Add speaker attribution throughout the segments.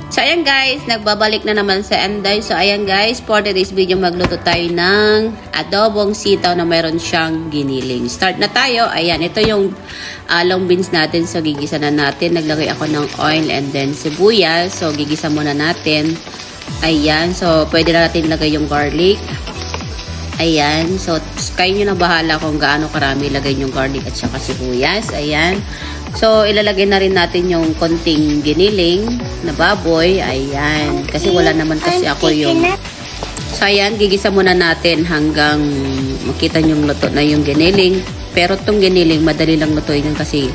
Speaker 1: So, ayan guys, nagbabalik na naman sa Enday. So, ayan guys, for today's video, magluto tayo ng adobong sitaw na meron siyang giniling. Start na tayo. Ayan, ito yung long beans natin. So, gigisa na natin. Naglagay ako ng oil and then sibuyas. So, gigisa muna natin. Ayan, so, pwede na natin lagay yung garlic. Ayan, so, kayo nyo na bahala kung gaano karami lagay yung garlic at saka sibuyas. Ayan. So, ilalagay na rin natin yung konting giniling na baboy. Ayan. Kasi wala naman kasi ako yung... So, ayan. Gigisa muna natin hanggang makita nyong luto na yung giniling. Pero itong giniling, madali lang lutuin yun kasi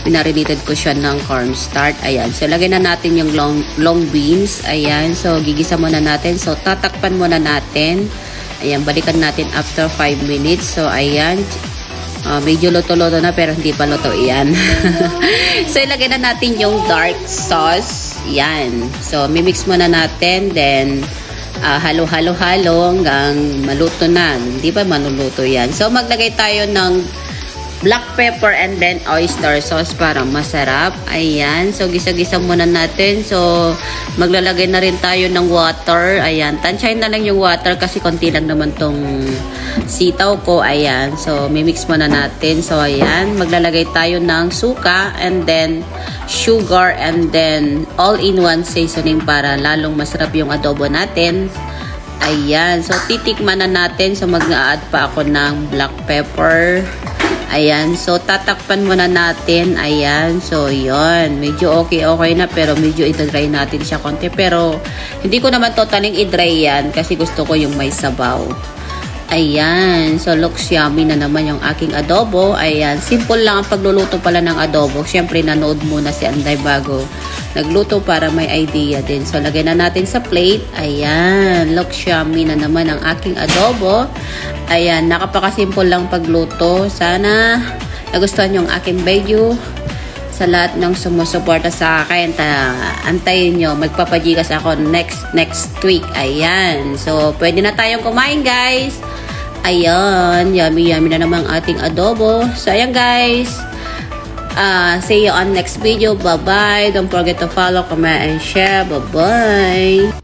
Speaker 1: pinarinited ko siya ng cornstarch. Ayan. So, lagay na natin yung long beans. Ayan. So, gigisa muna natin. So, tatakpan muna natin. Ayan. Balikan natin after 5 minutes. So, ayan. Medyo luto-luto na pero hindi pa luto yan. So, ilagay na natin yung dark sauce. Yan. So, mimix muna natin. Then, halo-halo-halo hanggang maluto na. Hindi pa manuluto yan. So, maglagay tayo ng black pepper and then oyster sauce para masarap. Ayan. So, gisa-gisa muna natin. So, maglalagay na rin tayo ng water. Ayan. Tansyahin na lang yung water kasi konti lang naman tong sitaw ko. Ayan. So, mimix muna natin. So, ayan. Maglalagay tayo ng suka and then sugar and then all-in-one seasoning para lalong masarap yung adobo natin. Ayan. So, titikman na natin. So, mag-a-add pa ako ng black pepper. Ayan. So, tatakpan muna natin. Ayan. So, yun. Medyo okay na pero medyo i-dry natin siya konti. Pero, hindi ko naman totaling i-dry yan kasi gusto ko yung may sabaw. Ayan. So, looks yummy na naman yung aking adobo. Ayan. Simple lang ang pagluluto pala ng adobo. Siyempre, nanood muna si Anday bago nagluto para may idea din. So, lagay na natin sa plate. Ayan. Looks yummy na naman ang aking adobo. Ayan. Nakapakasimple lang pagluto. Sana nagustuhan yung aking video. Sa lahat ng sumusuporta sa akin, antayin nyo. Magpapajigas ako next week. Ayan. So, pwede na tayong kumain, guys. Ayan. Yummy na naman ang ating adobo. So, ayan, guys. See you on next video. Bye-bye. Don't forget to follow, comment, and share. Bye-bye.